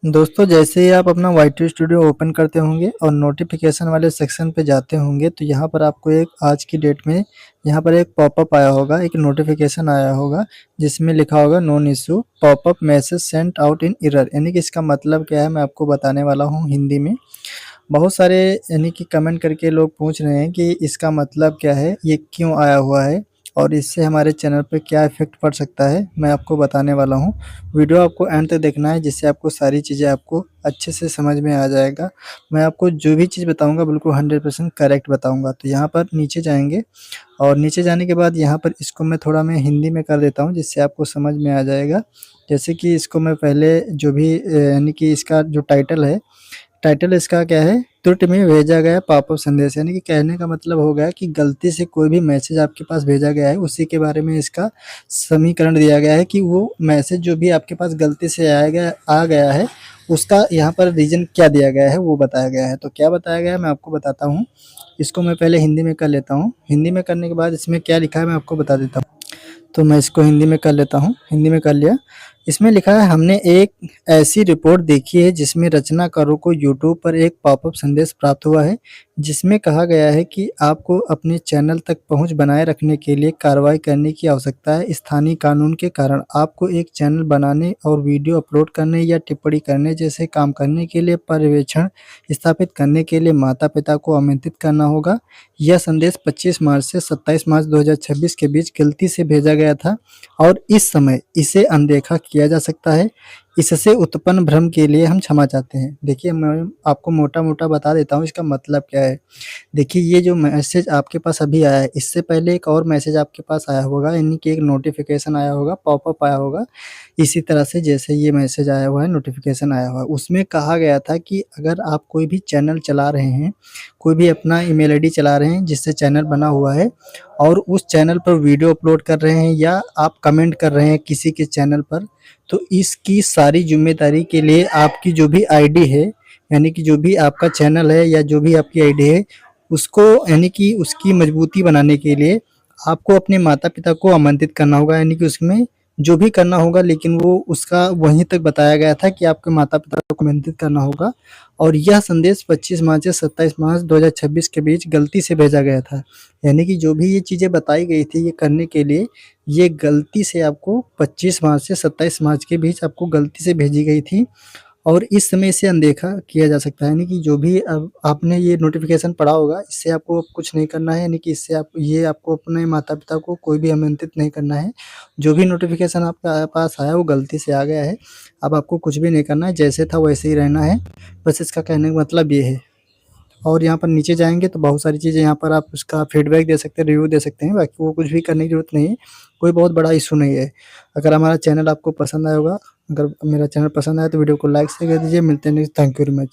दोस्तों जैसे ही आप अपना वाईटी स्टूडियो ओपन करते होंगे और नोटिफिकेशन वाले सेक्शन पे जाते होंगे तो यहाँ पर आपको एक आज की डेट में यहाँ पर एक पॉपअप आया होगा, एक नोटिफिकेशन आया होगा जिसमें लिखा होगा known issue popup message sent out in error. यानी कि इसका मतलब क्या है मैं आपको बताने वाला हूँ हिंदी में। बहुत सारे यानी कि कमेंट करके लोग पूछ रहे हैं कि इसका मतलब क्या है, ये क्यों आया हुआ है और इससे हमारे चैनल पे क्या इफ़ेक्ट पड़ सकता है, मैं आपको बताने वाला हूँ। वीडियो आपको एंड तक देखना है जिससे आपको सारी चीज़ें आपको अच्छे से समझ में आ जाएगा। मैं आपको जो भी चीज़ बताऊँगा बिल्कुल 100% करेक्ट बताऊँगा। तो यहाँ पर नीचे जाएँगे और नीचे जाने के बाद यहाँ पर इसको मैं हिंदी में कर देता हूँ जिससे आपको समझ में आ जाएगा। जैसे कि इसको मैं पहले जो भी यानी कि इसका जो टाइटल है, टाइटल इसका क्या है, त्रुटि में भेजा गया पॉपअप संदेश। यानी कि कहने का मतलब हो गया कि गलती से कोई भी मैसेज आपके पास भेजा गया है उसी के बारे में इसका समीकरण दिया गया है कि वो मैसेज जो भी आपके पास गलती से आ गया है उसका यहाँ पर रीज़न क्या दिया गया है वो बताया गया है। तो क्या बताया गया है मैं आपको बताता हूँ। इसको मैं पहले हिंदी में कर लेता हूँ। हिंदी में करने के बाद इसमें क्या लिखा है मैं आपको बता देता हूँ। तो मैं इसको हिंदी में कर लेता हूँ। हिंदी में कर लिया। इसमें लिखा है, हमने एक ऐसी रिपोर्ट देखी है जिसमें रचनाकारों को यूट्यूब पर एक पॉपअप संदेश प्राप्त हुआ है जिसमें कहा गया है कि आपको अपने चैनल तक पहुंच बनाए रखने के लिए कार्रवाई करने की आवश्यकता है। स्थानीय कानून के कारण आपको एक चैनल बनाने और वीडियो अपलोड करने या टिप्पणी करने जैसे काम करने के लिए पर्यवेक्षण स्थापित करने के लिए माता-पिता को आमंत्रित करना होगा। यह संदेश 25 मार्च से 27 मार्च 2026 के बीच गलती से भेजा गया था और इस समय इसे अनदेखा किया जा सकता है। इससे उत्पन्न भ्रम के लिए हम क्षमा चाहते हैं। देखिए मैं आपको मोटा-मोटा बता देता हूँ इसका मतलब क्या है। देखिए ये जो मैसेज आपके पास अभी आया है, इससे पहले एक और मैसेज आपके पास आया होगा, यानी कि एक नोटिफ़िकेशन आया होगा, पॉपअप आया होगा। इसी तरह से जैसे ये मैसेज आया हुआ है, नोटिफ़िकेशन आया हुआ है, उसमें कहा गया था कि अगर आप कोई भी चैनल चला रहे हैं, कोई भी अपना ईमेल आईडी चला रहे हैं जिससे चैनल बना हुआ है और उस चैनल पर वीडियो अपलोड कर रहे हैं या आप कमेंट कर रहे हैं किसी के चैनल पर, तो इसकी सारी ज़िम्मेदारी के लिए आपकी जो भी आईडी है, यानी कि जो भी आपका चैनल है या जो भी आपकी आईडी है, उसको यानी कि उसकी मजबूती बनाने के लिए आपको अपने माता-पिता को आमंत्रित करना होगा। यानी कि उसमें जो भी करना होगा, लेकिन वो उसका वहीं तक बताया गया था कि आपके माता-पिता को आमंत्रित करना होगा और यह संदेश 25 मार्च से 27 मार्च 2026 के बीच गलती से भेजा गया था। यानी कि जो भी ये चीज़ें बताई गई थी ये करने के लिए, ये गलती से आपको 25 मार्च से 27 मार्च के बीच आपको गलती से भेजी गई थी और इस समय इसे अनदेखा किया जा सकता है। यानी कि जो भी अब आपने ये नोटिफ़िकेशन पढ़ा होगा, इससे आपको अब कुछ नहीं करना है। यानी कि इससे आपको अपने माता-पिता को कोई भी आमंत्रित नहीं करना है। जो भी नोटिफ़िकेशन आपके पास आया वो गलती से आ गया है। अब आपको कुछ भी नहीं करना है, जैसे था वैसे ही रहना है। बस इसका कहने का मतलब ये है। और यहाँ पर नीचे जाएँगे तो बहुत सारी चीज़ें यहाँ पर आप उसका फीडबैक दे सकते हैं, रिव्यू दे सकते हैं, बाकी वो कुछ भी करने की ज़रूरत नहीं है, कोई बहुत बड़ा इश्यू नहीं है। अगर हमारा चैनल आपको पसंद आया होगा, अगर मेरा चैनल पसंद आया तो वीडियो को लाइक शेयर कर दीजिए। मिलते हैं next, thank you very much.